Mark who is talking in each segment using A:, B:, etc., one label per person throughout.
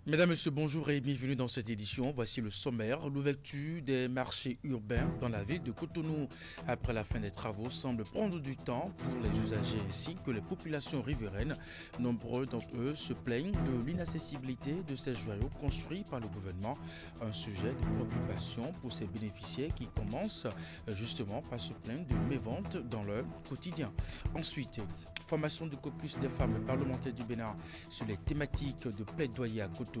A: Mesdames, Messieurs, bonjour et bienvenue dans cette édition. Voici le sommaire. L'ouverture des marchés urbains dans la ville de Cotonou après la fin des travaux semble prendre du temps pour les usagers ainsi que les populations riveraines. Nombreux d'entre eux se plaignent de l'inaccessibilité de ces joyaux construits par le gouvernement. Un sujet de préoccupation pour ces bénéficiaires qui commencent justement par se plaindre de méventes dans leur quotidien. Ensuite, formation du caucus des femmes parlementaires du Bénin sur les thématiques de plaidoyer à Cotonou.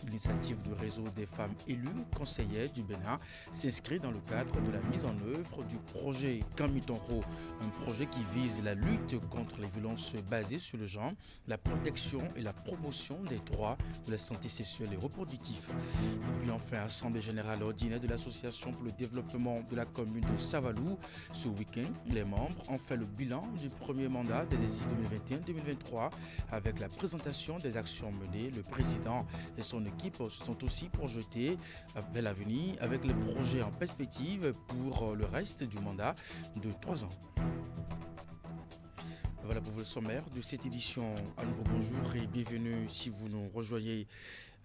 A: L'initiative du réseau des femmes élues conseillères du Bénin s'inscrit dans le cadre de la mise en œuvre du projet Kamitonro, un projet qui vise la lutte contre les violences basées sur le genre, la protection et la promotion des droits de la santé sexuelle et reproductive. Et puis enfin, Assemblée générale ordinaire de l'Association pour le développement de la commune de Savalou. Ce week-end, les membres ont fait le bilan du premier mandat des exercices 2021-2023 avec la présentation des actions menées. Le président et son équipe sont aussi projetés vers l'avenir avec les projets en perspective pour le reste du mandat de 3 ans. Voilà pour le sommaire de cette édition. À nouveau bonjour et bienvenue si vous nous rejoignez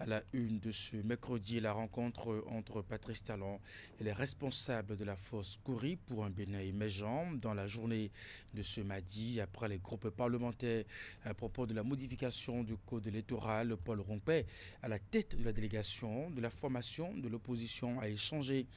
A: à la une de ce mercredi. La rencontre entre Patrice Talon et les responsables de la force Kouri pour un Bénin émergent dans la journée de ce mardi après les groupes parlementaires à propos de la modification du code électoral. Paul Rompé, à la tête de la délégation de la formation de l'opposition, a échangé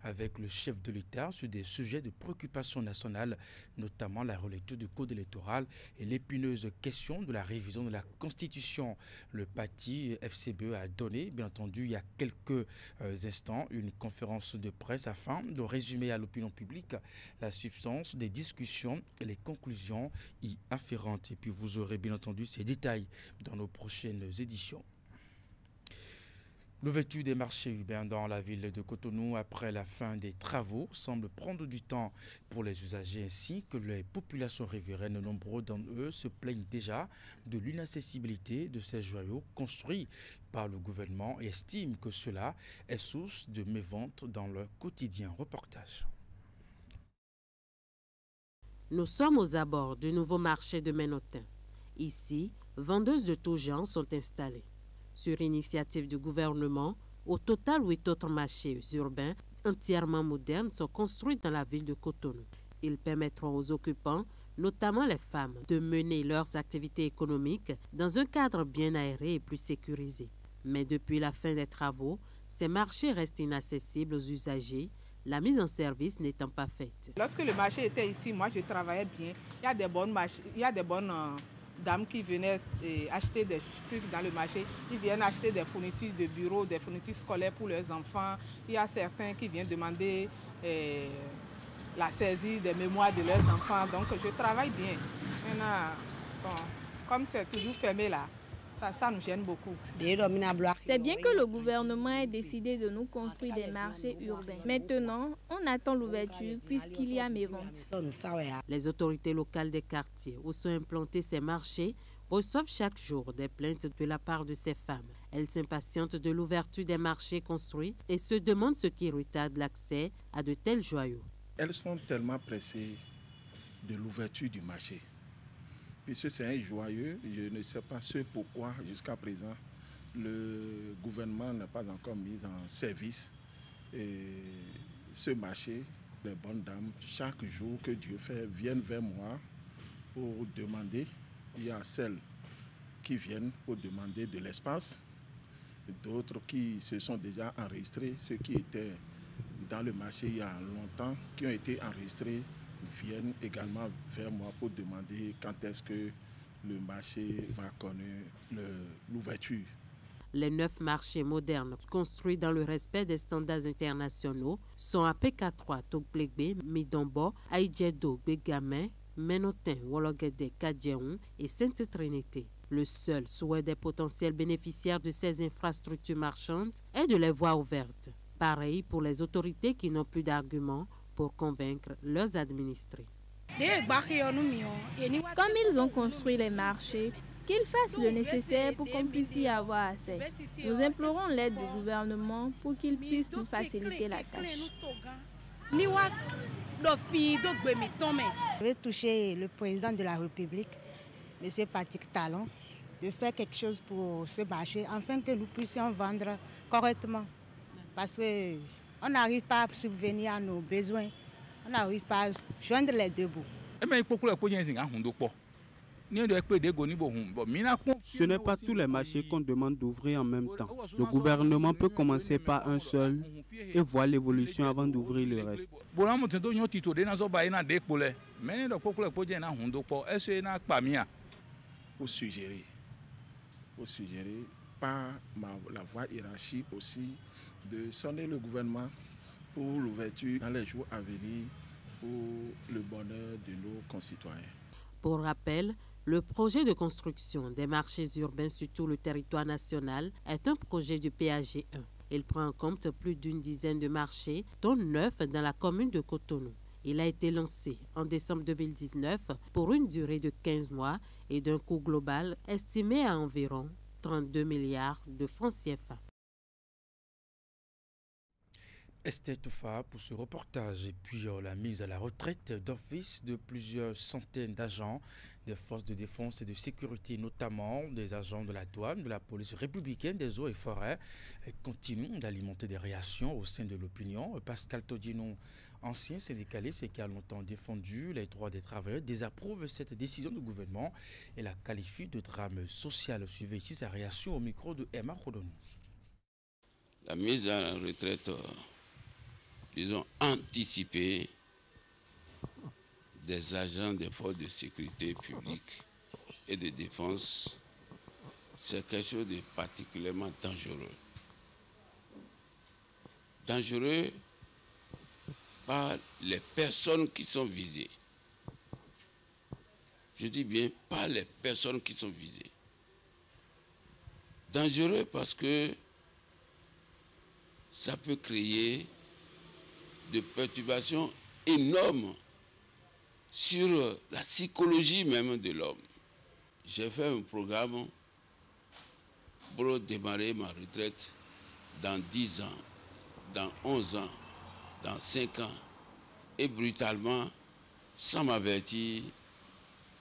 A: avec le chef de l'État sur des sujets de préoccupation nationale, notamment la relecture du code électoral et l'épineuse question de la révision de la Constitution. Le parti FCBE a donné, bien entendu, il y a quelques instants, une conférence de presse afin de résumer à l'opinion publique la substance des discussions et les conclusions y afférentes. Et puis vous aurez bien entendu ces détails dans nos prochaines éditions. L'ouverture des marchés urbains dans la ville de Cotonou après la fin des travaux semble prendre du temps pour les usagers ainsi que les populations riveraines. Nombreux d'entre eux se plaignent déjà de l'inaccessibilité de ces joyaux construits par le gouvernement et estiment que cela est source de méventes dans leur quotidien. Reportage.
B: Nous sommes aux abords du nouveau marché de Ménotin. Ici, vendeuses de tout genre sont installées. Sur initiative du gouvernement, au total 8 autres marchés urbains entièrement modernes sont construits dans la ville de Cotonou. Ils permettront aux occupants, notamment les femmes, de mener leurs activités économiques dans un cadre bien aéré et plus sécurisé. Mais depuis la fin des travaux, ces marchés restent inaccessibles aux usagers, la mise en service n'étant pas faite.
C: Lorsque le marché était ici, moi je travaillais bien. Il y a des bonnes dames qui venaient acheter des trucs dans le marché. Ils viennent acheter des fournitures de bureau, des fournitures scolaires pour leurs enfants. Il y a certains qui viennent demander la saisie des mémoires de leurs enfants. Donc je travaille bien. Maintenant, bon, comme c'est toujours fermé là, ça nous gêne beaucoup.
D: C'est bien que le gouvernement ait décidé de nous construire des marchés urbains. Maintenant, on attend l'ouverture puisqu'il y a méventes.
B: Les autorités locales des quartiers où sont implantés ces marchés reçoivent chaque jour des plaintes de la part de ces femmes. Elles s'impatientent de l'ouverture des marchés construits et se demandent ce qui retarde l'accès à de tels joyaux.
E: Elles sont tellement pressées de l'ouverture du marché. Puisque c'est un joyeux, je ne sais pas pourquoi jusqu'à présent le gouvernement n'a pas encore mis en service ce marché. Les bonnes dames, chaque jour que Dieu fait, viennent vers moi pour demander. Il y a celles qui viennent pour demander de l'espace, d'autres qui se sont déjà enregistrés, ceux qui étaient dans le marché il y a longtemps, qui ont été enregistrés, viennent également vers moi pour demander quand est-ce que le marché va connaître l'ouverture.
B: Les 9 marchés modernes construits dans le respect des standards internationaux sont à PK3, Tokplegbe, Midombo, Aïdjedo, Begamin, Ménotin, Wologede, Kadjeon et Sainte-Trinité. Le seul souhait des potentiels bénéficiaires de ces infrastructures marchandes est de les voir ouvertes. Pareil pour les autorités qui n'ont plus d'arguments pour convaincre leurs administrés.
D: Comme ils ont construit les marchés, qu'ils fassent le nécessaire pour qu'on puisse y avoir accès. Nous implorons l'aide du gouvernement pour qu'il puisse nous faciliter la tâche.
F: Je vais toucher le président de la République, M. Patrice Talon, de faire quelque chose pour ce marché, afin que nous puissions vendre correctement. Parce qu'on n'arrive pas à subvenir à nos besoins, on n'arrive pas à joindre les deux bouts.
G: Ce n'est pas tous les marchés qu'on demande d'ouvrir en même temps. Le gouvernement peut commencer par un seul et voir l'évolution avant d'ouvrir le reste.
E: Pour suggérer par la voie hiérarchique aussi de sonner le gouvernement pour l'ouverture dans les jours à venir pour le bonheur de nos concitoyens.
B: Pour rappel, le projet de construction des marchés urbains sur tout le territoire national est un projet du PAG 1. Il prend en compte plus d'une dizaine de marchés, dont 9 dans la commune de Cotonou. Il a été lancé en décembre 2019 pour une durée de 15 mois et d'un coût global estimé à environ 32 milliards de francs CFA.
A: Esther Toufa pour ce reportage. Et puis la mise à la retraite d'office de plusieurs centaines d'agents des forces de défense et de sécurité, notamment des agents de la douane, de la police républicaine, des eaux et forêts, continue d'alimenter des réactions au sein de l'opinion. Pascal Todino, ancien syndicaliste qui a longtemps défendu les droits des travailleurs, désapprouve cette décision du gouvernement et la qualifie de drame social. Suivez ici sa réaction au micro de Emma Rodoni.
H: La mise à la retraite, disons, anticipée des agents des forces de sécurité publique et de défense, c'est quelque chose de particulièrement dangereux. Dangereux par les personnes qui sont visées. Je dis bien par les personnes qui sont visées. Dangereux parce que ça peut créer de perturbations énormes sur la psychologie même de l'homme. J'ai fait un programme pour démarrer ma retraite dans 10 ans, dans 11 ans, dans 5 ans. Et brutalement, sans m'avertir,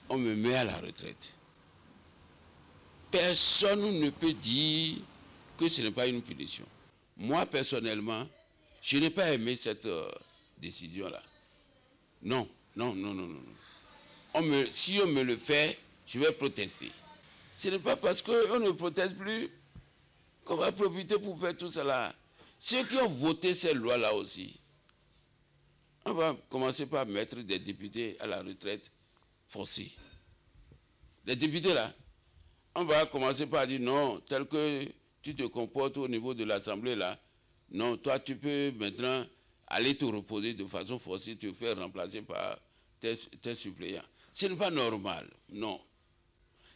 H: on me met à la retraite. Personne ne peut dire que ce n'est pas une punition. Moi, personnellement, je n'ai pas aimé cette décision-là. Non. Si on me le fait, je vais protester. Ce n'est pas parce qu'on ne proteste plus qu'on va profiter pour faire tout cela. Ceux qui ont voté ces lois-là aussi, on va commencer par mettre des députés à la retraite forcée. Les députés là, on va commencer par dire non, tel que tu te comportes au niveau de l'Assemblée là, non, toi tu peux maintenant aller te reposer de façon forcée, te faire remplacer par tes suppléants. Ce n'est pas normal, non.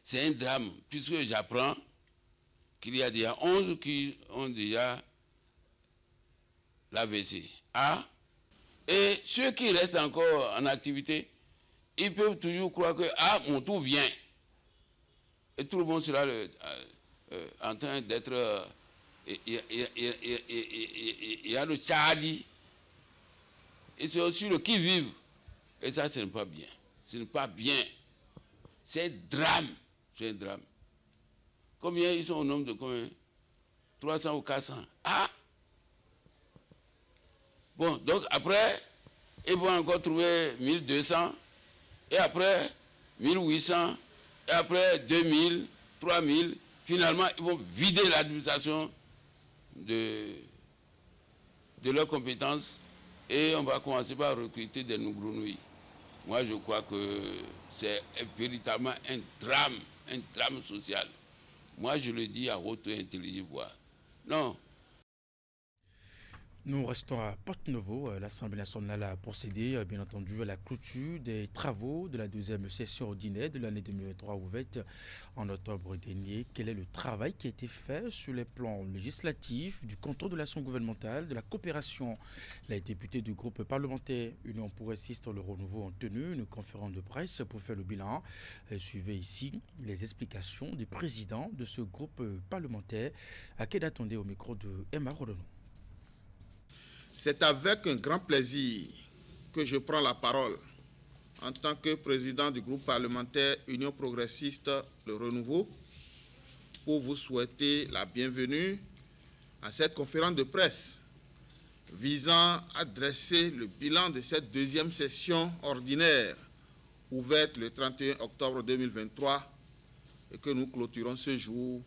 H: C'est un drame, puisque j'apprends qu'il y a déjà 11 qui ont déjà l'AVC. Et ceux qui restent encore en activité, ils peuvent toujours croire que mon tour vient. Et tout le monde sera en train d'être... Il y a le Tchadi. Et c'est aussi le qui-vive. Et ça, ce n'est pas bien. Ce n'est pas bien. C'est un drame. C'est un drame. Combien ils sont au nombre de combien? 300 ou 400. Bon, donc après, ils vont encore trouver 1200. Et après, 1800. Et après, 2000, 3000. Finalement, ils vont vider l'administration de leurs compétences. Et on va commencer par recruter des Nougronouis. Moi, je crois que c'est véritablement un drame social. Moi, je le dis à haute et intelligible voix. Non.
A: Nous restons à Porte-Novo. L'Assemblée nationale a procédé, bien entendu, à la clôture des travaux de la deuxième session ordinaire de l'année 2023 ouverte en octobre dernier. Quel est le travail qui a été fait sur les plans législatifs, du contrôle de l'action gouvernementale, de la coopération? Les députés du groupe parlementaire Union progressiste Le Renouveau ont tenu une conférence de presse pour faire le bilan. Suivez ici les explications du président de ce groupe parlementaire, à qui attendait au micro de Emma Rodoni.
I: C'est avec un grand plaisir que je prends la parole en tant que président du groupe parlementaire Union progressiste Le Renouveau pour vous souhaiter la bienvenue à cette conférence de presse visant à dresser le bilan de cette deuxième session ordinaire ouverte le 31 octobre 2023 et que nous clôturons ce jour,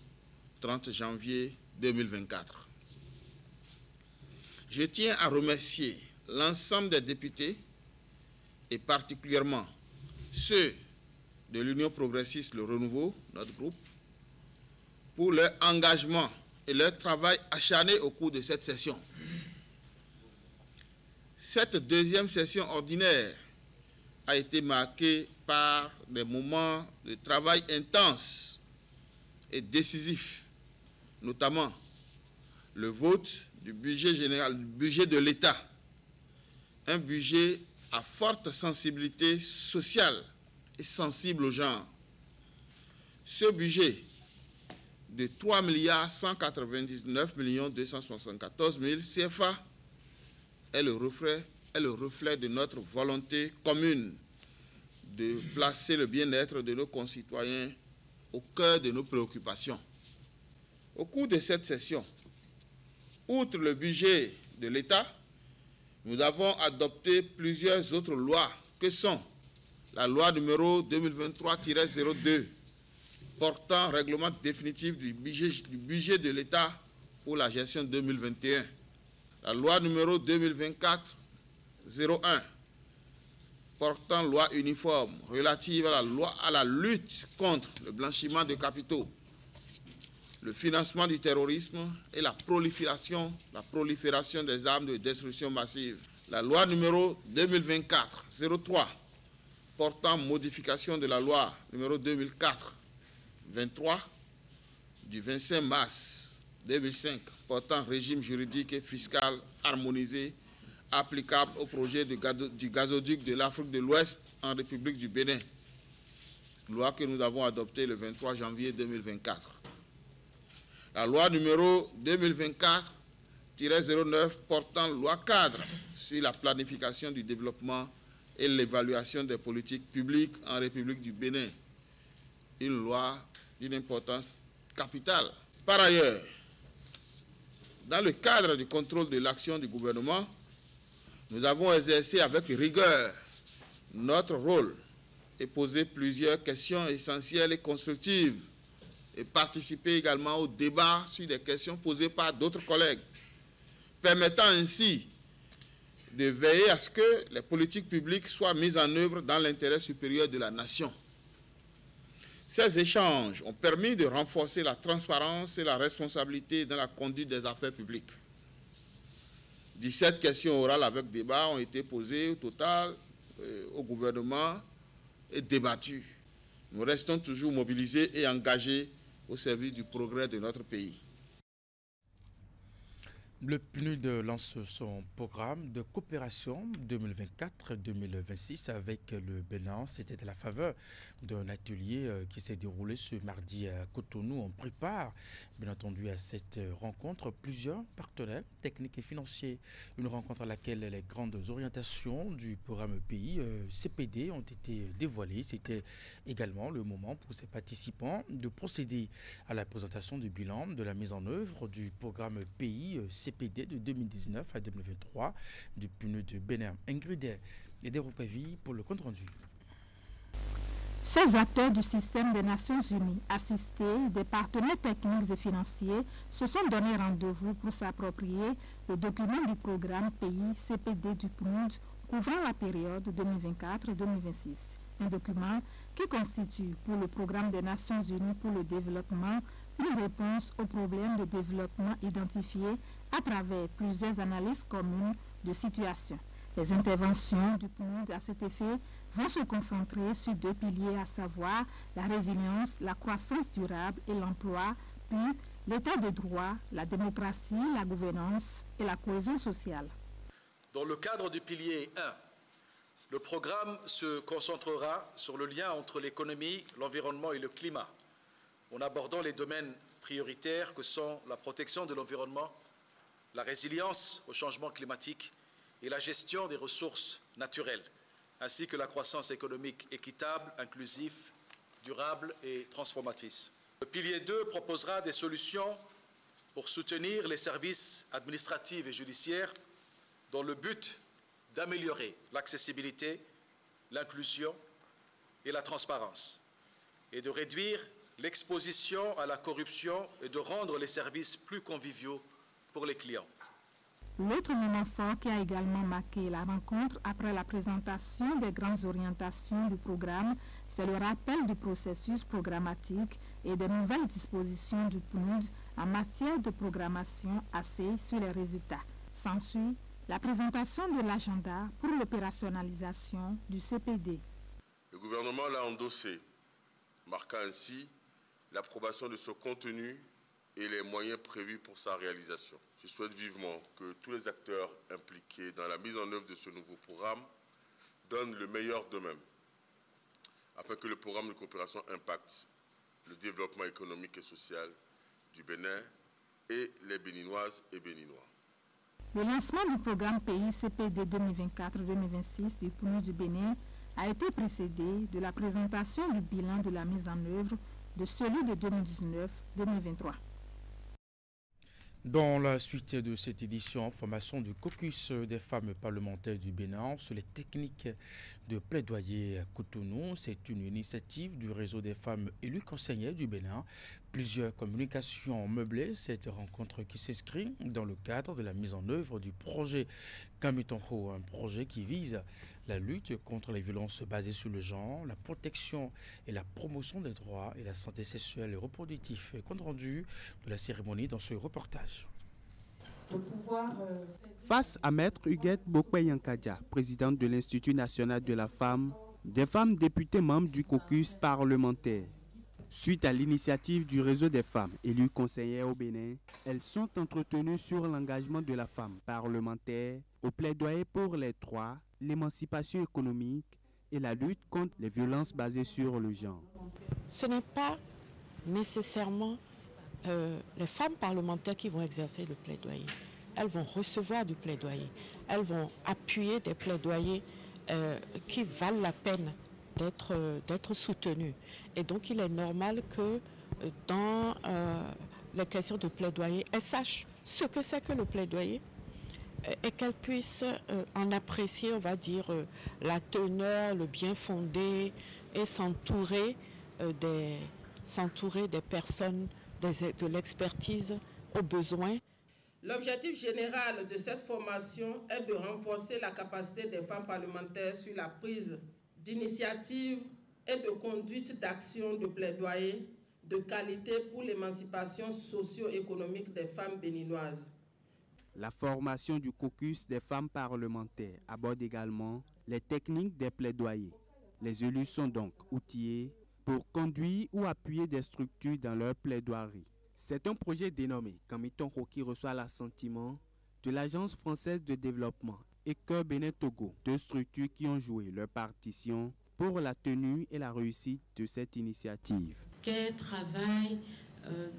I: 30 janvier 2024. Je tiens à remercier l'ensemble des députés et particulièrement ceux de l'Union progressiste Le Renouveau, notre groupe, pour leur engagement et leur travail acharné au cours de cette session. Cette deuxième session ordinaire a été marquée par des moments de travail intense et décisifs, notamment le vote du budget général, du budget de l'État, un budget à forte sensibilité sociale et sensible au genre. Ce budget de 3 199 274 000 CFA est le reflet de notre volonté commune de placer le bien-être de nos concitoyens au cœur de nos préoccupations. Au cours de cette session, outre le budget de l'État, nous avons adopté plusieurs autres lois que sont la loi numéro 2023-02 portant règlement définitif du budget de l'État pour la gestion 2021, la loi numéro 2024-01 portant loi uniforme relative à la lutte contre le blanchiment de capitaux, le financement du terrorisme et la prolifération des armes de destruction massive, la loi numéro 2024-03 portant modification de la loi numéro 2004-23 du 25 mars 2005 portant régime juridique et fiscal harmonisé applicable au projet du gazoduc de l'Afrique de l'Ouest en République du Bénin, loi que nous avons adoptée le 23 janvier 2024. La loi numéro 2024-09 portant loi cadre sur la planification du développement et l'évaluation des politiques publiques en République du Bénin, une loi d'une importance capitale. Par ailleurs, dans le cadre du contrôle de l'action du gouvernement, nous avons exercé avec rigueur notre rôle et posé plusieurs questions essentielles et constructives et participé également au débat sur des questions posées par d'autres collègues, permettant ainsi de veiller à ce que les politiques publiques soient mises en œuvre dans l'intérêt supérieur de la nation. Ces échanges ont permis de renforcer la transparence et la responsabilité dans la conduite des affaires publiques. 17 questions orales avec débat ont été posées au total au gouvernement et débattues. Nous restons toujours mobilisés et engagés au service du progrès de notre pays.
A: Le PNUD lance son programme de coopération 2024-2026 avec le Bénin. C'était à la faveur d'un atelier qui s'est déroulé ce mardi à Cotonou. On prépare, bien entendu, à cette rencontre plusieurs partenaires techniques et financiers. Une rencontre à laquelle les grandes orientations du programme pays CPD ont été dévoilées. C'était également le moment pour ces participants de procéder à la présentation du bilan de la mise en œuvre du programme pays CPD de 2019 à 2023 du PNUD de Bénin. Ingrid et des Rupavi pour le compte-rendu.
J: Ces acteurs du système des Nations Unies, assistés des partenaires techniques et financiers, se sont donné rendez-vous pour s'approprier le document du programme pays CPD du PNUD couvrant la période 2024-2026. Un document qui constitue pour le programme des Nations Unies pour le développement une réponse aux problèmes de développement identifiés à travers plusieurs analyses communes de situation. Les interventions du PNUD à cet effet vont se concentrer sur deux piliers, à savoir la résilience, la croissance durable et l'emploi, puis l'état de droit, la démocratie, la gouvernance et la cohésion sociale.
K: Dans le cadre du pilier 1, le programme se concentrera sur le lien entre l'économie, l'environnement et le climat, en abordant les domaines prioritaires que sont la protection de l'environnement, la résilience au changement climatique et la gestion des ressources naturelles, ainsi que la croissance économique équitable, inclusive, durable et transformatrice. Le pilier 2 proposera des solutions pour soutenir les services administratifs et judiciaires dans le but d'améliorer l'accessibilité, l'inclusion et la transparence, et de réduire l'exposition à la corruption et de rendre les services plus conviviaux pour les clients.
J: L'autre moment fort qui a également marqué la rencontre après la présentation des grandes orientations du programme, c'est le rappel du processus programmatique et des nouvelles dispositions du PNUD en matière de programmation axée sur les résultats. S'ensuit la présentation de l'agenda pour l'opérationnalisation du CPD.
L: Le gouvernement l'a endossé, marquant ainsi l'approbation de ce contenu et les moyens prévus pour sa réalisation. Je souhaite vivement que tous les acteurs impliqués dans la mise en œuvre de ce nouveau programme donnent le meilleur d'eux-mêmes, afin que le programme de coopération impacte le développement économique et social du Bénin et les Béninoises et Béninois.
J: Le lancement du programme pays CPD 2024-2026 du PNUD du Bénin a été précédé de la présentation du bilan de la mise en œuvre de celui de 2019-2023.
A: Dans la suite de cette édition, formation du caucus des femmes parlementaires du Bénin sur les techniques de plaidoyer à Cotonou. C'est une initiative du réseau des femmes élues conseillères du Bénin. Plusieurs communications meublées, cette rencontre qui s'inscrit dans le cadre de la mise en œuvre du projet Kamitonho, un projet qui vise la lutte contre les violences basées sur le genre, la protection et la promotion des droits et la santé sexuelle et reproductive. Compte rendu de la cérémonie dans ce reportage.
G: Face à Maître Huguette Bokwe-Yankadia, présidente de l'Institut national de la femme, des femmes députées membres du caucus parlementaire. Suite à l'initiative du réseau des femmes élues conseillères au Bénin, elles sont entretenues sur l'engagement de la femme parlementaire au plaidoyer pour les droits, l'émancipation économique et la lutte contre les violences basées sur le genre.
M: Ce n'est pas nécessairement les femmes parlementaires qui vont exercer le plaidoyer. Elles vont recevoir du plaidoyer. Elles vont appuyer des plaidoyers qui valent la peine d'être soutenues. Et donc il est normal que dans les questions de plaidoyer, elles sachent ce que c'est que le plaidoyer et qu'elles puissent en apprécier, on va dire, la teneur, le bien fondé et s'entourer des personnes, de l'expertise aux besoins.
N: L'objectif général de cette formation est de renforcer la capacité des femmes parlementaires sur la prise d'initiative et de conduite d'action de plaidoyer de qualité pour l'émancipation socio-économique des femmes béninoises.
G: La formation du caucus des femmes parlementaires aborde également les techniques des plaidoyers. Les élus sont donc outillés pour conduire ou appuyer des structures dans leur plaidoirie. C'est un projet dénommé Kamitonho qui reçoit l'assentiment de l'Agence française de développement et Cœur Bénin Togo, deux structures qui ont joué leur partition pour la tenue et la réussite de cette initiative.
O: Qu'elles travaillent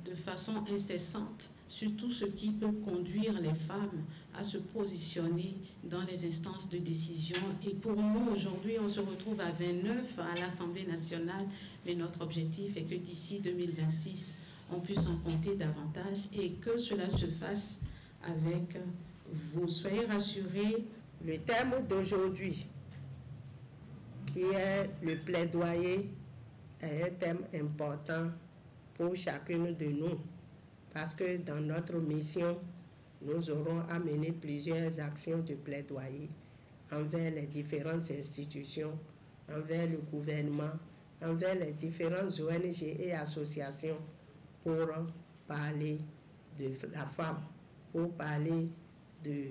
O: de façon incessante sur tout ce qui peut conduire les femmes à se positionner dans les instances de décision. Et pour nous, aujourd'hui, on se retrouve à 29 à l'Assemblée nationale, mais notre objectif est que d'ici 2026, on puisse en compter davantage et que cela se fasse avec vous. Soyez rassurés.
P: Le thème d'aujourd'hui, qui est le plaidoyer, est un thème important pour chacune de nous. Parce que dans notre mission, nous aurons à mener plusieurs actions de plaidoyer envers les différentes institutions, envers le gouvernement, envers les différentes ONG et associations pour parler de la femme, pour parler de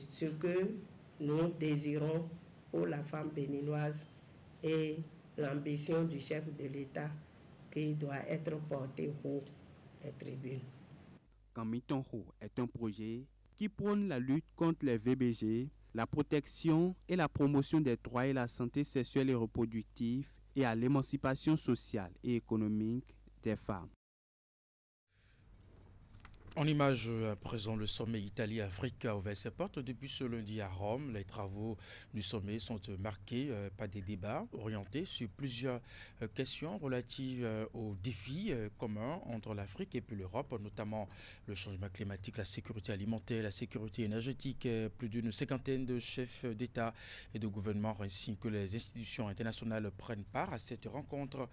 P: ce que nous désirons pour la femme béninoise et l'ambition du chef de l'État qui doit être portée haut les tribunes.
G: Kamitonho est un projet qui prône la lutte contre les VBG, la protection et la promotion des droits et la santé sexuelle et reproductive et à l'émancipation sociale et économique des femmes.
A: En image à présent, le sommet Italie-Afrique a ouvert ses portes depuis ce lundi à Rome. Les travaux du sommet sont marqués par des débats orientés sur plusieurs questions relatives aux défis communs entre l'Afrique et puis l'Europe, notamment le changement climatique, la sécurité alimentaire, la sécurité énergétique. Plus d'une cinquantaine de chefs d'État et de gouvernement ainsi que les institutions internationales prennent part à cette rencontre.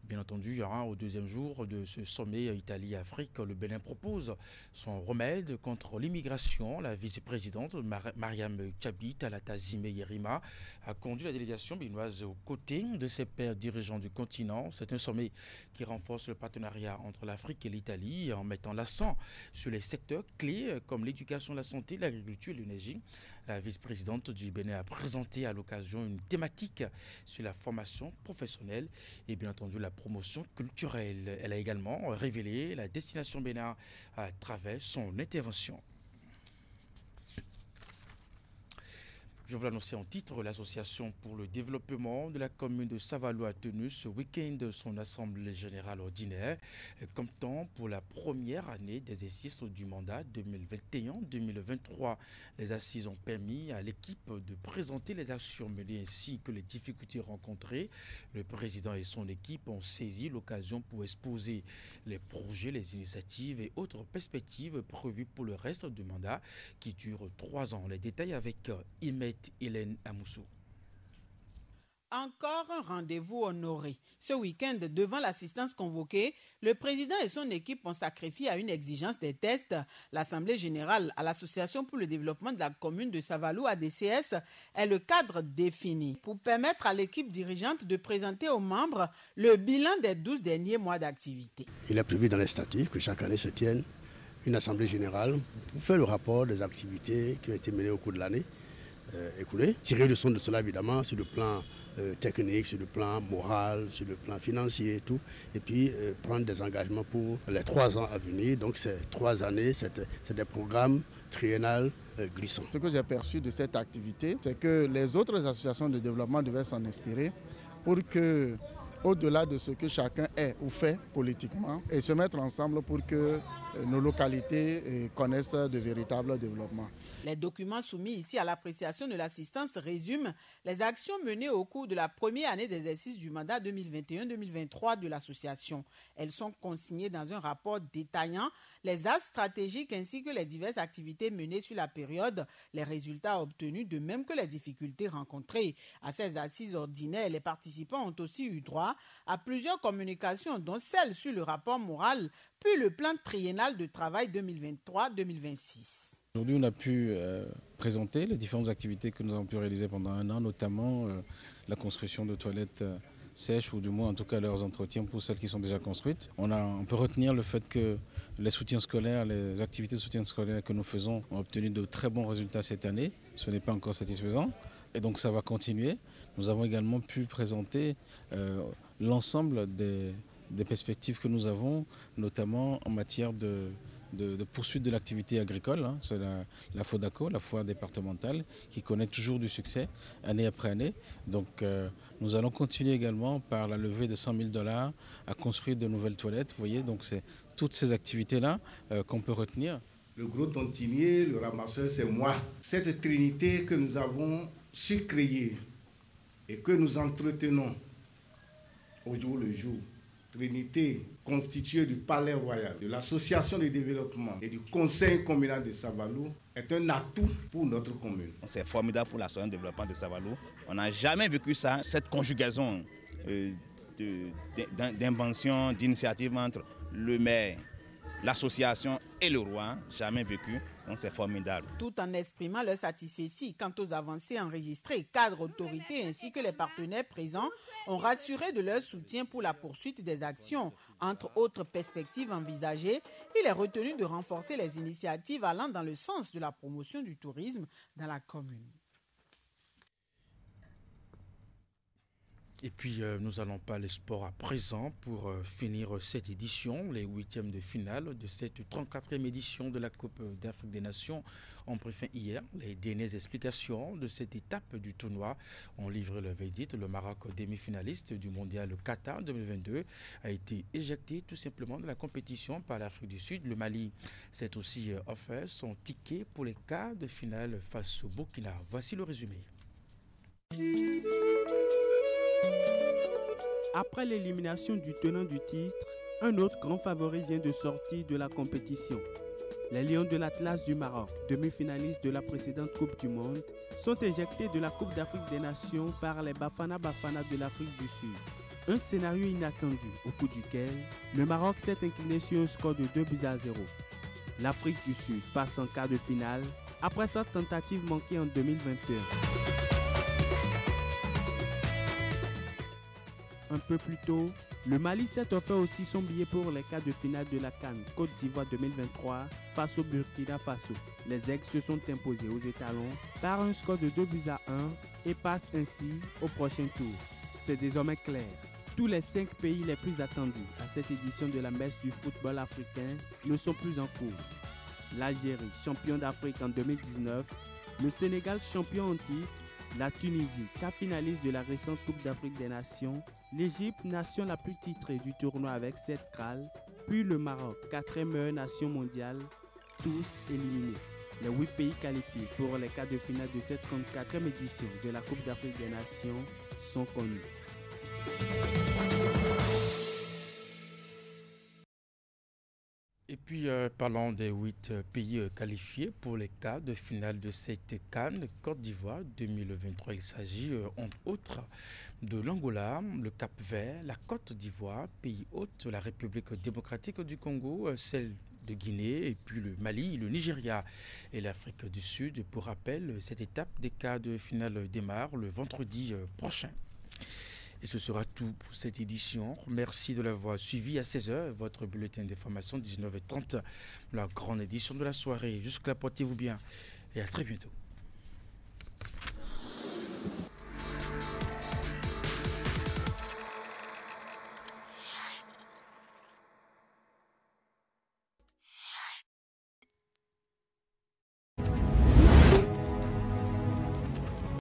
A: Bien entendu, au deuxième jour de ce sommet Italie-Afrique, le Bénin propose son remède contre l'immigration. La vice-présidente Mariam Tchabi Talata Zime Yerima a conduit la délégation béninoise aux côtés de ses pairs dirigeants du continent. C'est un sommet qui renforce le partenariat entre l'Afrique et l'Italie en mettant l'accent sur les secteurs clés comme l'éducation, la santé, l'agriculture et l'énergie. La vice-présidente du Bénin a présenté à l'occasion une thématique sur la formation professionnelle et bien entendu la promotion culturelle. Elle a également révélé la destination Bénin à travers son intervention. Je vous l'annonçais en titre, l'Association pour le développement de la commune de Savalou a tenu ce week-end son assemblée générale ordinaire, comme temps pour la première année d'exercice du mandat 2021-2023. Les assises ont permis à l'équipe de présenter les actions menées ainsi que les difficultés rencontrées. Le président et son équipe ont saisi l'occasion pour exposer les projets, les initiatives et autres perspectives prévues pour le reste du mandat qui dure 3 ans. Les détails avec Imet Hélène Amoussou.
Q: Encore un rendez-vous honoré. Ce week-end, devant l'assistance convoquée, le président et son équipe ont sacrifié à une exigence des tests. L'Assemblée générale à l'Association pour le développement de la commune de Savalou, ADCS, est le cadre défini pour permettre à l'équipe dirigeante de présenter aux membres le bilan des 12 derniers mois d'activité.
R: Il est prévu dans les statuts que chaque année se tienne une Assemblée générale pour faire le rapport des activités qui ont été menées au cours de l'année écoulée. Tirer le son de cela évidemment sur le plan technique, sur le plan moral, sur le plan financier et tout. Et puis prendre des engagements pour les 3 ans à venir. Donc ces 3 années, c'est des programmes triennales glissants.
E: Ce que j'ai perçu de cette activité, c'est que les autres associations de développement devaient s'en inspirer pour que, au-delà de ce que chacun est ou fait politiquement, et se mettre ensemble pour que nos localités connaissent de véritables développements.
Q: Les documents soumis ici à l'appréciation de l'assistance résument les actions menées au cours de la première année d'exercice du mandat 2021-2023 de l'association. Elles sont consignées dans un rapport détaillant les axes stratégiques ainsi que les diverses activités menées sur la période, les résultats obtenus, de même que les difficultés rencontrées. À ces assises ordinaires, les participants ont aussi eu droit à plusieurs communications, dont celle sur le rapport moral, puis le plan triennal de travail 2023-2026.
S: Aujourd'hui, on a pu présenter les différentes activités que nous avons pu réaliser pendant 1 an, notamment la construction de toilettes sèches, ou du moins en tout cas leurs entretiens pour celles qui sont déjà construites. On peut retenir le fait que les soutiens scolaires, les activités de soutien scolaire que nous faisons ont obtenu de très bons résultats cette année. Ce n'est pas encore satisfaisant et donc ça va continuer. Nous avons également pu présenter l'ensemble des perspectives que nous avons, notamment en matière de poursuite de l'activité agricole. C'est la FODACO, la foire départementale, qui connaît toujours du succès année après année. Donc nous allons continuer également par la levée de $100 000 à construire de nouvelles toilettes. Vous voyez, donc c'est toutes ces activités-là qu'on peut retenir.
T: Le gros tontinier, le ramasseur, c'est moi. Cette trinité que nous avons su créer et que nous entretenons au jour le jour, trinité constituée du Palais Royal, de l'Association de développement et du Conseil communal de Savalou, est un atout pour notre commune.
U: C'est formidable pour l'association de développement de Savalou. On n'a jamais vécu ça, cette conjugaison d'invention, d'initiative entre le maire, l'association et le roi, jamais vécu, donc c'est formidable.
Q: Tout en exprimant leur satisfaction quant aux avancées enregistrées, cadres, autorités ainsi que les partenaires présents ont rassuré de leur soutien pour la poursuite des actions. Entre autres perspectives envisagées, il est retenu de renforcer les initiatives allant dans le sens de la promotion du tourisme dans la commune.
A: Et puis, nous allons parler sport à présent pour finir cette édition. Les huitièmes de finale de cette 34e édition de la Coupe d'Afrique des Nations ont pris fin hier. Les dernières explications de cette étape du tournoi ont livré le verdict. Le Maroc, demi-finaliste du mondial Qatar 2022, a été éjecté tout simplement de la compétition par l'Afrique du Sud. Le Mali s'est aussi offert son ticket pour les quarts de finale face au Burkina. Voici le résumé.
G: Après l'élimination du tenant du titre, un autre grand favori vient de sortir de la compétition. Les Lions de l'Atlas du Maroc, demi-finalistes de la précédente Coupe du Monde, sont éjectés de la Coupe d'Afrique des Nations par les Bafana Bafana de l'Afrique du Sud. Un scénario inattendu au cours duquel le Maroc s'est incliné sur un score de 2-0. L'Afrique du Sud passe en quart de finale après sa tentative manquée en 2021. Un peu plus tôt, le Mali s'est offert aussi son billet pour les quarts de finale de la CAN Côte d'Ivoire 2023 face au Burkina Faso. Les Aigles se sont imposés aux étalons par un score de 2-1 et passent ainsi au prochain tour. C'est désormais clair. Tous les 5 pays les plus attendus à cette édition de la messe du football africain ne sont plus en cours. L'Algérie, champion d'Afrique en 2019, le Sénégal, champion en titre, la Tunisie, quart finaliste de la récente Coupe d'Afrique des Nations, l'Égypte, nation la plus titrée du tournoi avec 7 crâles, puis le Maroc, 4e meilleure nation mondiale, tous éliminés. Les 8 pays qualifiés pour les quarts de finale de cette 34e édition de la Coupe d'Afrique des Nations sont connus.
A: Et puis, parlons des 8 pays qualifiés pour les quarts de finale de cette CAN Côte d'Ivoire 2023. Il s'agit, entre autres, de l'Angola, le Cap-Vert, la Côte d'Ivoire, pays hôte, la République démocratique du Congo, celle de Guinée, et puis le Mali, le Nigeria et l'Afrique du Sud. Pour rappel, cette étape des quarts de finale démarre le vendredi prochain. Et ce sera tout pour cette édition. Merci de l'avoir suivi à 16h, votre bulletin d'information 19h30, la grande édition de la soirée. Jusque-là, portez-vous bien et à très bientôt.